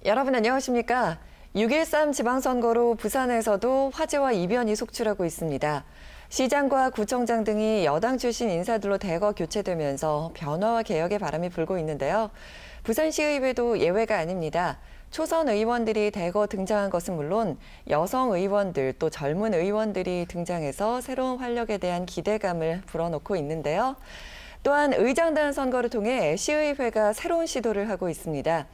여러분 안녕하십니까? 6.13 지방선거로 부산에서도 화제와 이변이 속출하고 있습니다. 시장과 구청장 등이 여당 출신 인사들로 대거 교체되면서 변화와 개혁의 바람이 불고 있는데요. 부산시의회도 예외가 아닙니다. 초선 의원들이 대거 등장한 것은 물론 여성 의원들 또 젊은 의원들이 등장해서 새로운 활력에 대한 기대감을 불어넣고 있는데요. 또한 의장단 선거를 통해 시의회가 새로운 시도를 하고 있습니다.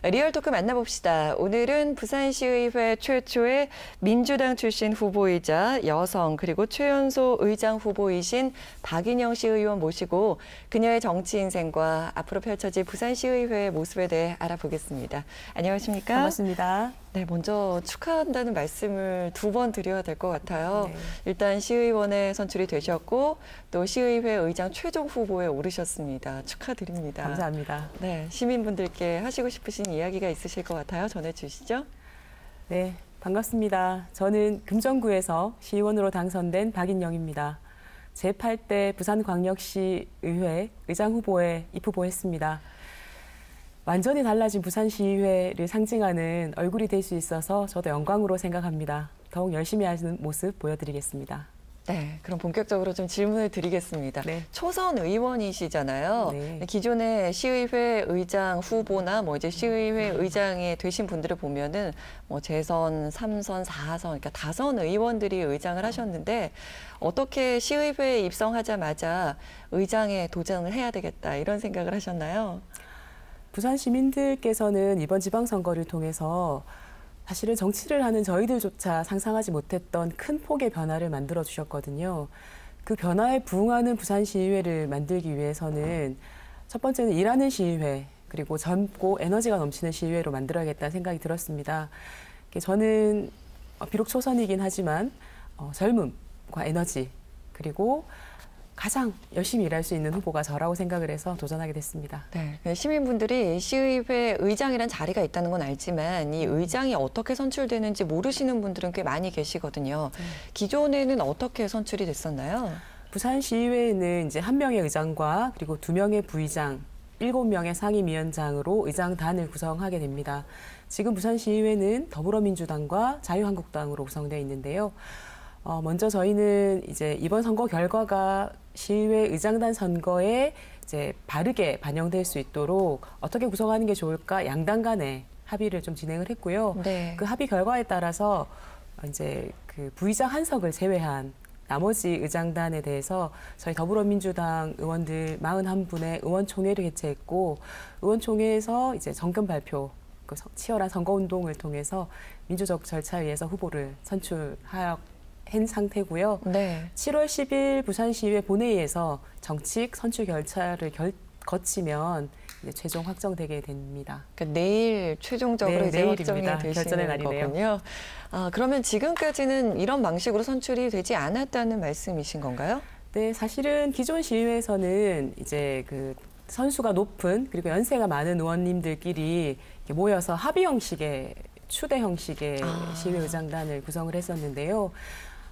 리얼토크 만나봅시다. 오늘은 부산시의회 최초의 민주당 출신 후보이자 여성 그리고 최연소 의장 후보이신 박인영 시의원 모시고 그녀의 정치 인생과 앞으로 펼쳐질 부산시의회의 모습에 대해 알아보겠습니다. 안녕하십니까? 반갑습니다. 네, 먼저 축하한다는 말씀을 두 번 드려야 될 것 같아요. 네. 일단 시의원에 선출이 되셨고 또 시의회 의장 최종 후보에 오르셨습니다. 축하드립니다. 감사합니다. 네, 시민분들께 하시고 싶으신 이야기가 있으실 것 같아요. 전해주시죠. 네, 반갑습니다. 저는 금정구에서 시의원으로 당선된 박인영입니다. 제8대 부산광역시의회 의장 후보에 입후보했습니다. 완전히 달라진 부산시의회를 상징하는 얼굴이 될 수 있어서 저도 영광으로 생각합니다. 더욱 열심히 하는 모습 보여드리겠습니다. 네, 그럼 본격적으로 좀 질문을 드리겠습니다. 네. 초선 의원이시잖아요. 네. 기존에 시의회 의장 후보나 뭐 이제 시의회 의장이 되신 분들을 보면은 뭐 재선, 3선, 4선, 그러니까 다선 의원들이 의장을 하셨는데 어떻게 시의회에 입성하자마자 의장에 도전을 해야 되겠다 이런 생각을 하셨나요? 부산 시민들께서는 이번 지방선거를 통해서 사실은 정치를 하는 저희들조차 상상하지 못했던 큰 폭의 변화를 만들어 주셨거든요. 그 변화에 부응하는 부산시의회를 만들기 위해서는 첫 번째는 일하는 시의회, 그리고 젊고 에너지가 넘치는 시의회로 만들어야겠다는 생각이 들었습니다. 저는 비록 초선이긴 하지만 젊음과 에너지, 그리고 가장 열심히 일할 수 있는 후보가 저라고 생각을 해서 도전하게 됐습니다. 네, 시민분들이 시의회 의장이란 자리가 있다는 건 알지만 이 의장이 어떻게 선출되는지 모르시는 분들은 꽤 많이 계시거든요. 기존에는 어떻게 선출이 됐었나요? 부산시의회에는 이제 1명의 의장과 그리고 2명의 부의장, 7명의 상임위원장으로 의장단을 구성하게 됩니다. 지금 부산시의회는 더불어민주당과 자유한국당으로 구성되어 있는데요. 먼저 저희는 이제 이번 선거 결과가 시의회 의장단 선거에 이제 바르게 반영될 수 있도록 어떻게 구성하는 게 좋을까 양당 간에 합의를 좀 진행을 했고요. 네. 그 합의 결과에 따라서 이제 그 부의장 한석을 제외한 나머지 의장단에 대해서 저희 더불어민주당 의원들 41분의 의원총회를 개최했고 의원총회에서 이제 정권 발표, 그 치열한 선거운동을 통해서 민주적 절차에 의해서 후보를 선출하여 한 상태고요. 네. 7월 10일 부산시의회 본회의에서 정칙 선출 결차를 거치면 이제 최종 확정되게 됩니다. 그러니까 내일 최종적으로 네, 이제 확정이 내일입니다. 되시는 결전의 날이네요. 거군요. 그러면 지금까지는 이런 방식으로 선출이 되지 않았다는 말씀이신 건가요? 네, 사실은 기존 시의회에서는 이제 그 선수가 높은 그리고 연세가 많은 의원님들끼리 이렇게 모여서 합의 형식의 추대 형식의 시의회 의장단을 구성을 했었는데요.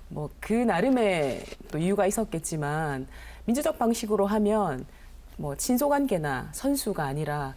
뭐 그 나름의 또 이유가 있었겠지만 민주적 방식으로 하면 뭐 친소관계나 선수가 아니라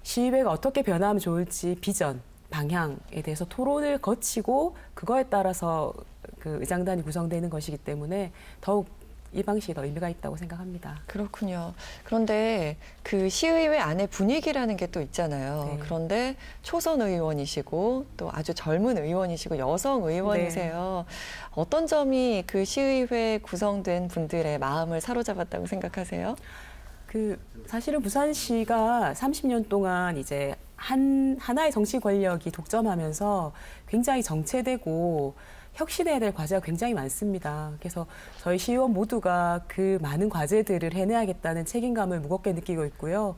시의회가 어떻게 변화하면 좋을지 비전, 방향에 대해서 토론을 거치고 그거에 따라서 그 의장단이 구성되는 것이기 때문에 더욱 이 방식이 더 의미가 있다고 생각합니다. 그렇군요. 그런데 그 시의회 안에 분위기라는 게 또 있잖아요. 네. 그런데 초선 의원이시고 또 아주 젊은 의원이시고 여성 의원이세요. 어떤 점이 그 시의회 구성된 분들의 마음을 사로잡았다고 생각하세요? 그 사실은 부산시가 30년 동안 이제 하나의 정치 권력이 독점하면서 굉장히 정체되고 혁신해야 될 과제가 굉장히 많습니다. 그래서 저희 시의원 모두가 그 많은 과제들을 해내야겠다는 책임감을 무겁게 느끼고 있고요.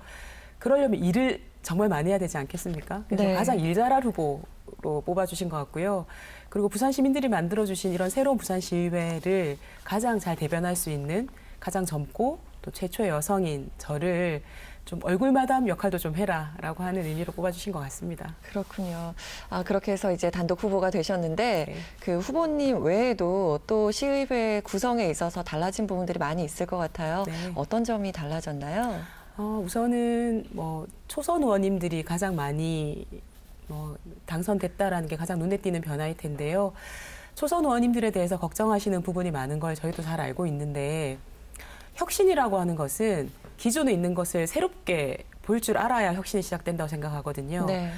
그러려면 일을 정말 많이 해야 되지 않겠습니까? 그래서 네. 가장 일 잘할 후보로 뽑아주신 것 같고요. 그리고 부산 시민들이 만들어주신 이런 새로운 부산시의회를 가장 잘 대변할 수 있는 가장 젊고 또 최초의 여성인 저를 좀 얼굴마담 역할도 좀 해라라고 하는 의미로 뽑아주신 것 같습니다. 그렇군요. 그렇게 해서 이제 단독 후보가 되셨는데 네. 그 후보님 외에도 또 시의회 구성에 있어서 달라진 부분들이 많이 있을 것 같아요. 네. 어떤 점이 달라졌나요? 우선은 뭐 초선 의원님들이 가장 많이 당선됐다라는 게 가장 눈에 띄는 변화일 텐데요. 초선 의원님들에 대해서 걱정하시는 부분이 많은 걸 저희도 잘 알고 있는데 혁신이라고 하는 것은 기존에 있는 것을 새롭게 볼 줄 알아야 혁신이 시작된다고 생각하거든요. 네.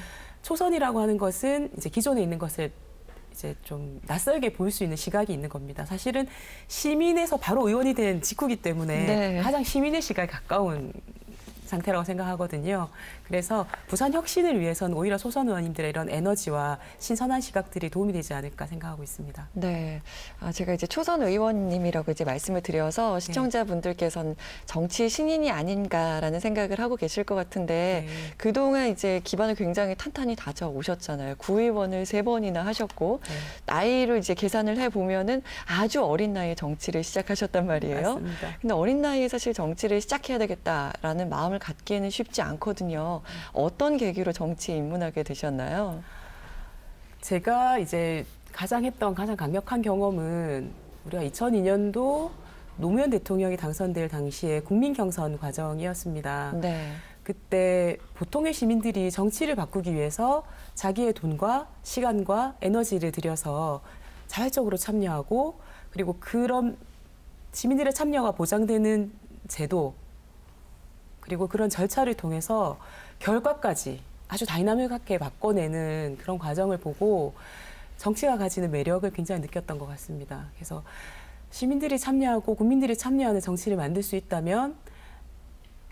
초선이라고 하는 것은 이제 기존에 있는 것을 이제 좀 낯설게 볼 수 있는 시각이 있는 겁니다. 사실은 시민에서 바로 의원이 된 직후기 때문에 네. 가장 시민의 시각에 가까운 상태라고 생각하거든요. 그래서 부산 혁신을 위해서는 오히려 초선 의원님들의 이런 에너지와 신선한 시각들이 도움이 되지 않을까 생각하고 있습니다. 네. 제가 이제 초선 의원님이라고 이제 말씀을 드려서 시청자분들께서는 정치 신인이 아닌가라는 생각을 하고 계실 것 같은데 네. 그동안 이제 기반을 굉장히 탄탄히 다져 오셨잖아요. 구의원을 3번이나 하셨고 네. 나이를 이제 계산을 해 보면은 아주 어린 나이에 정치를 시작하셨단 말이에요. 맞습니다. 근데 어린 나이에 사실 정치를 시작해야 되겠다라는 마음을 갖기에는 쉽지 않거든요. 어떤 계기로 정치에 입문하게 되셨나요? 제가 이제 가장 강력한 경험은 우리가 2002년도 노무현 대통령이 당선될 당시에 국민 경선 과정이었습니다. 네. 그때 보통의 시민들이 정치를 바꾸기 위해서 자기의 돈과 시간과 에너지를 들여서 자발적으로 참여하고 그리고 그런 시민들의 참여가 보장되는 제도 그리고 그런 절차를 통해서 결과까지 아주 다이나믹하게 바꿔내는 그런 과정을 보고 정치가 가지는 매력을 굉장히 느꼈던 것 같습니다. 그래서 시민들이 참여하고 국민들이 참여하는 정치를 만들 수 있다면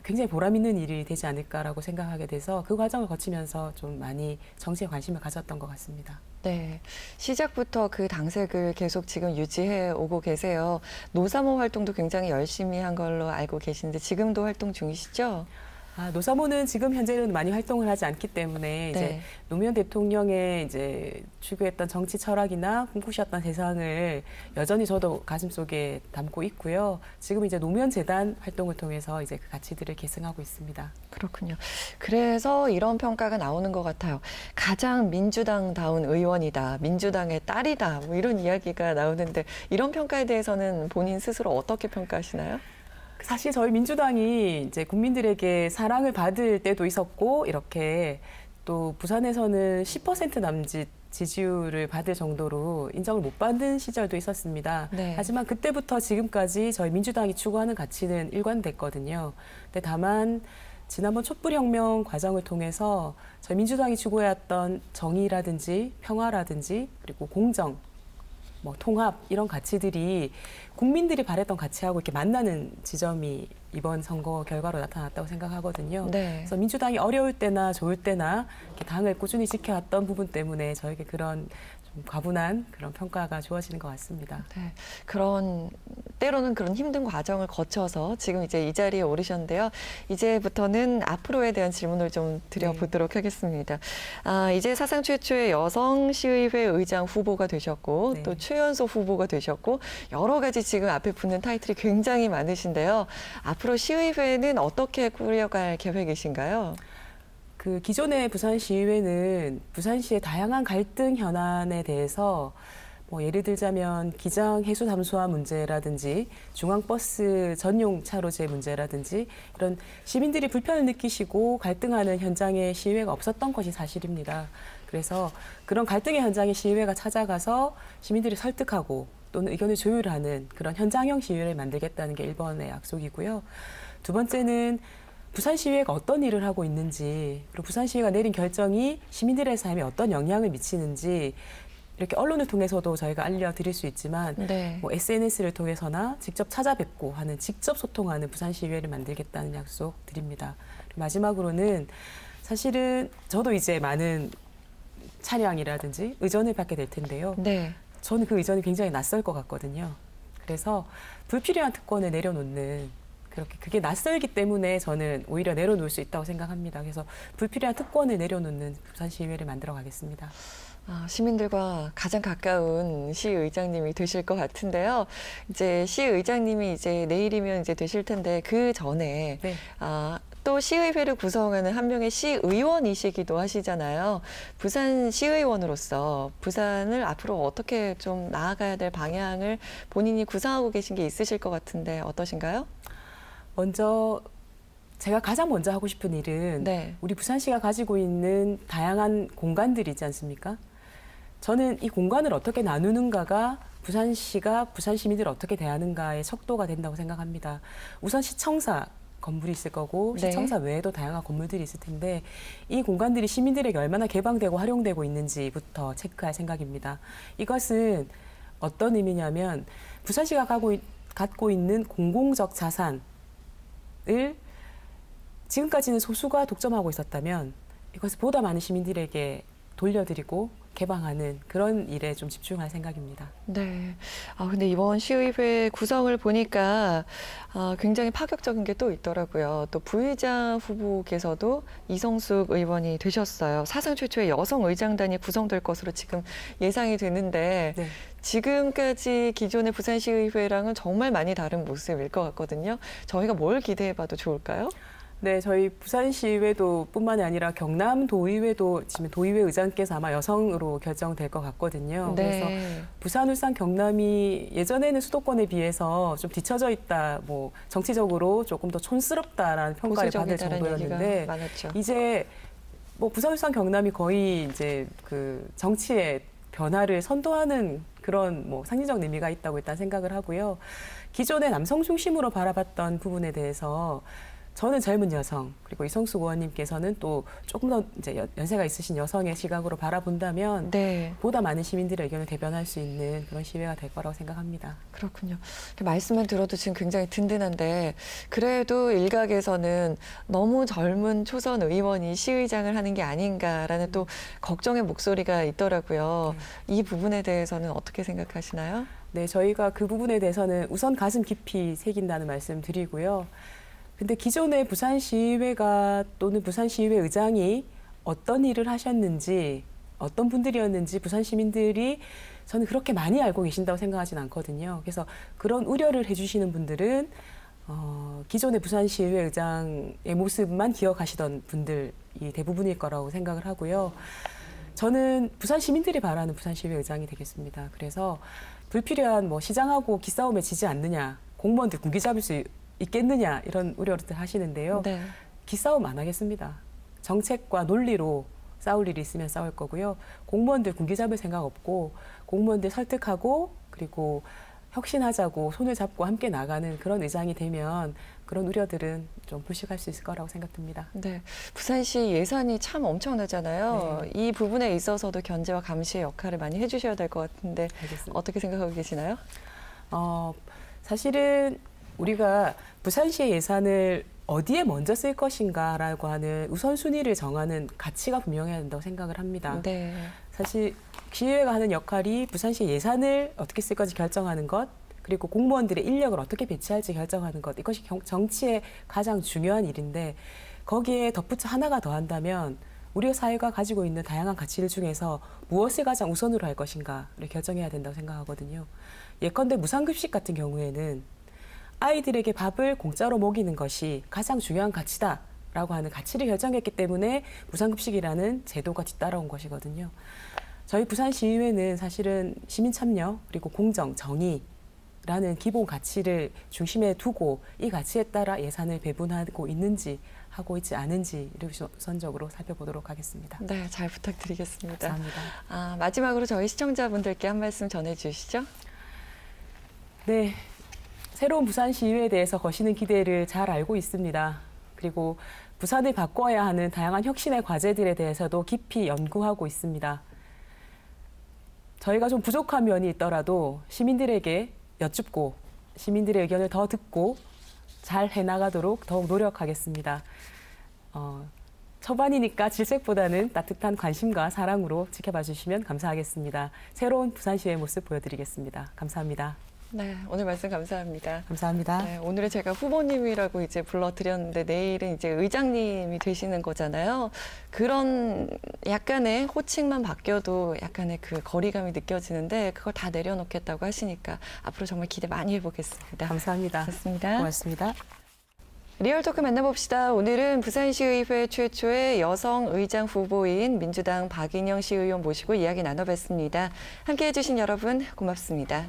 굉장히 보람 있는 일이 되지 않을까라고 생각하게 돼서 그 과정을 거치면서 좀 많이 정치에 관심을 가졌던 것 같습니다. 네. 시작부터 그 당색을 계속 지금 유지해 오고 계세요. 노사모 활동도 굉장히 열심히 한 걸로 알고 계시는데 지금도 활동 중이시죠? 노사모는 지금 현재는 많이 활동을 하지 않기 때문에 이제 네. 노무현 대통령의 이제 추구했던 정치 철학이나 꿈꾸셨던 세상을 여전히 저도 가슴속에 담고 있고요. 지금 이제 노무현 재단 활동을 통해서 이제 그 가치들을 계승하고 있습니다. 그렇군요. 그래서 이런 평가가 나오는 것 같아요. 가장 민주당다운 의원이다. 민주당의 딸이다. 뭐 이런 이야기가 나오는데 이런 평가에 대해서는 본인 스스로 어떻게 평가하시나요? 사실 저희 민주당이 이제 국민들에게 사랑을 받을 때도 있었고 이렇게 또 부산에서는 10% 남짓 지지율을 받을 정도로 인정을 못 받는 시절도 있었습니다. 네. 하지만 그때부터 지금까지 저희 민주당이 추구하는 가치는 일관됐거든요. 근데 다만 지난번 촛불혁명 과정을 통해서 저희 민주당이 추구해왔던 정의라든지 평화라든지 그리고 공정, 통합 이런 가치들이 국민들이 바랬던 가치하고 이렇게 만나는 지점이 이번 선거 결과로 나타났다고 생각하거든요. 네. 그래서 민주당이 어려울 때나 좋을 때나 이렇게 당을 꾸준히 지켜왔던 부분 때문에 저에게 그런 좀 과분한 그런 평가가 주어지는 것 같습니다. 네, 때로는 그런 힘든 과정을 거쳐서 지금 이제 이 자리에 오르셨는데요. 이제부터는 앞으로에 대한 질문을 좀 드려보도록 하겠습니다. 이제 사상 최초의 여성 시의회 의장 후보가 되셨고 네. 또 최연소 후보가 되셨고 여러 가지 지금 앞에 붙는 타이틀이 굉장히 많으신데요. 앞으로 시의회는 어떻게 꾸려갈 계획이신가요? 그 기존의 부산시의회는 부산시의 다양한 갈등 현안에 대해서 예를 들자면 기장 해수 담수화 문제라든지 중앙버스 전용 차로제 문제라든지 이런 시민들이 불편을 느끼시고 갈등하는 현장에 시의회가 없었던 것이 사실입니다. 그래서 그런 갈등의 현장에 시의회가 찾아가서 시민들이 설득하고 또는 의견을 조율하는 그런 현장형 시의회를 만들겠다는 게 1번의 약속이고요. 두 번째는 부산시의회가 어떤 일을 하고 있는지 그리고 부산시의회가 내린 결정이 시민들의 삶에 어떤 영향을 미치는지 이렇게 언론을 통해서도 저희가 알려드릴 수 있지만 네. SNS를 통해서나 직접 찾아뵙고 하는 직접 소통하는 부산시의회를 만들겠다는 약속 드립니다. 마지막으로는 사실은 저도 이제 많은 찬양이라든지 의전을 받게 될 텐데요. 네. 저는 그 의전이 굉장히 낯설 것 같거든요. 그래서 불필요한 특권을 내려놓는 그게 낯설기 때문에 저는 오히려 내려놓을 수 있다고 생각합니다. 그래서 불필요한 특권을 내려놓는 부산시의회를 만들어 가겠습니다. 시민들과 가장 가까운 시의장님이 되실 것 같은데요. 이제 시의장님이 이제 내일이면 이제 되실 텐데 그 전에 네. 또 시의회를 구성하는 한 명의 시의원이시기도 하시잖아요. 부산 시의원으로서 부산을 앞으로 어떻게 좀 나아가야 될 방향을 본인이 구상하고 계신 게 있으실 것 같은데 어떠신가요? 먼저 제가 가장 먼저 하고 싶은 일은 네. 우리 부산시가 가지고 있는 다양한 공간들이 있지 않습니까? 저는 이 공간을 어떻게 나누는가가 부산시가 부산 시민들을 어떻게 대하는가의 척도가 된다고 생각합니다. 우선 시청사 건물이 있을 거고 네. 시청사 외에도 다양한 건물들이 있을 텐데 이 공간들이 시민들에게 얼마나 개방되고 활용되고 있는지부터 체크할 생각입니다. 이것은 어떤 의미냐면 부산시가 갖고 있는 공공적 자산을 지금까지는 소수가 독점하고 있었다면 이것을 보다 많은 시민들에게 돌려드리고 개방하는 그런 일에 좀 집중할 생각입니다. 네. 근데 이번 시의회 구성을 보니까 굉장히 파격적인 게 또 있더라고요. 또 부의장 후보께서도 이성숙 의원이 되셨어요. 사상 최초의 여성 의장단이 구성될 것으로 지금 예상이 되는데 네. 지금까지 기존의 부산시의회랑은 정말 많이 다른 모습일 것 같거든요. 저희가 뭘 기대해봐도 좋을까요? 네, 저희 부산시의회도 뿐만이 아니라 경남도의회도 지금 도의회 의장께서 아마 여성으로 결정될 것 같거든요. 그래서 네. 부산, 울산, 경남이 예전에는 수도권에 비해서 좀 뒤처져 있다, 뭐 정치적으로 조금 더 촌스럽다라는 평가를 받을 보수적이다라는 얘기가 정도였는데 많았죠. 이제 뭐 부산, 울산, 경남이 거의 이제 그 정치의 변화를 선도하는 그런 뭐 상징적 의미가 있다고 일단 생각을 하고요. 기존에 남성 중심으로 바라봤던 부분에 대해서 저는 젊은 여성 그리고 이성숙 의원님께서는 또 조금 더 이제 연세가 있으신 여성의 시각으로 바라본다면 네. 보다 많은 시민들의 의견을 대변할 수 있는 그런 시위가 될 거라고 생각합니다. 그렇군요. 이렇게 말씀만 들어도 지금 굉장히 든든한데 그래도 일각에서는 너무 젊은 초선 의원이 시의장을 하는 게 아닌가라는 또 걱정의 목소리가 있더라고요. 이 부분에 대해서는 어떻게 생각하시나요? 네, 저희가 그 부분에 대해서는 우선 가슴 깊이 새긴다는 말씀 드리고요. 근데 기존의 부산시의회가 또는 부산시의회 의장이 어떤 일을 하셨는지 어떤 분들이었는지 부산 시민들이 저는 그렇게 많이 알고 계신다고 생각하진 않거든요. 그래서 그런 우려를 해주시는 분들은 기존의 부산시의회 의장의 모습만 기억하시던 분들이 대부분일 거라고 생각을 하고요. 저는 부산 시민들이 바라는 부산시의회 의장이 되겠습니다. 그래서 불필요한 뭐 시장하고 기싸움에 지지 않느냐, 공무원들 군기 잡을 수 있겠느냐 이런 우려를 하시는데요. 네. 기싸움 안 하겠습니다. 정책과 논리로 싸울 일이 있으면 싸울 거고요. 공무원들 군기 잡을 생각 없고 공무원들 설득하고 그리고 혁신하자고 손을 잡고 함께 나가는 그런 의장이 되면 그런 우려들은 좀 불식할 수 있을 거라고 생각됩니다. 네, 부산시 예산이 참 엄청나잖아요. 이 부분에 있어서도 견제와 감시의 역할을 많이 해주셔야 될 것 같은데 알겠습니다. 어떻게 생각하고 계시나요? 사실은 우리가 부산시의 예산을 어디에 먼저 쓸 것인가라고 하는 우선순위를 정하는 가치가 분명해야 된다고 생각을 합니다. 네. 사실 시의회가 하는 역할이 부산시 예산을 어떻게 쓸 건지 결정하는 것, 그리고 공무원들의 인력을 어떻게 배치할지 결정하는 것, 이것이 정치의 가장 중요한 일인데 거기에 덧붙여 하나가 더 한다면 우리 사회가 가지고 있는 다양한 가치들 중에서 무엇을 가장 우선으로 할 것인가를 결정해야 된다고 생각하거든요. 예컨대 무상급식 같은 경우에는 아이들에게 밥을 공짜로 먹이는 것이 가장 중요한 가치다라고 하는 가치를 결정했기 때문에 무상급식이라는 제도가 뒤따라온 것이거든요. 저희 부산시의회는 사실은 시민참여 그리고 공정, 정의라는 기본 가치를 중심에 두고 이 가치에 따라 예산을 배분하고 있는지 하고 있지 않은지를 우선적으로 살펴보도록 하겠습니다. 네, 잘 부탁드리겠습니다. 감사합니다. 마지막으로 저희 시청자분들께 한 말씀 전해주시죠. 네, 새로운 부산시의회에 대해서 거시는 기대를 잘 알고 있습니다. 그리고 부산을 바꿔야 하는 다양한 혁신의 과제들에 대해서도 깊이 연구하고 있습니다. 저희가 좀 부족한 면이 있더라도 시민들에게 여쭙고 시민들의 의견을 더 듣고 잘 해나가도록 더욱 노력하겠습니다. 초반이니까 질색보다는 따뜻한 관심과 사랑으로 지켜봐 주시면 감사하겠습니다. 새로운 부산시의 모습 보여드리겠습니다. 감사합니다. 네, 오늘 말씀 감사합니다. 감사합니다. 네, 오늘은 제가 후보님이라고 이제 불러드렸는데 내일은 이제 의장님이 되시는 거잖아요. 그런 약간의 호칭만 바뀌어도 약간의 그 거리감이 느껴지는데 그걸 다 내려놓겠다고 하시니까 앞으로 정말 기대 많이 해보겠습니다. 감사합니다. 고맙습니다. 고맙습니다. 리얼토크 만나봅시다. 오늘은 부산시의회 최초의 여성 의장 후보인 민주당 박인영 시의원 모시고 이야기 나눠봤습니다. 함께해 주신 여러분 고맙습니다.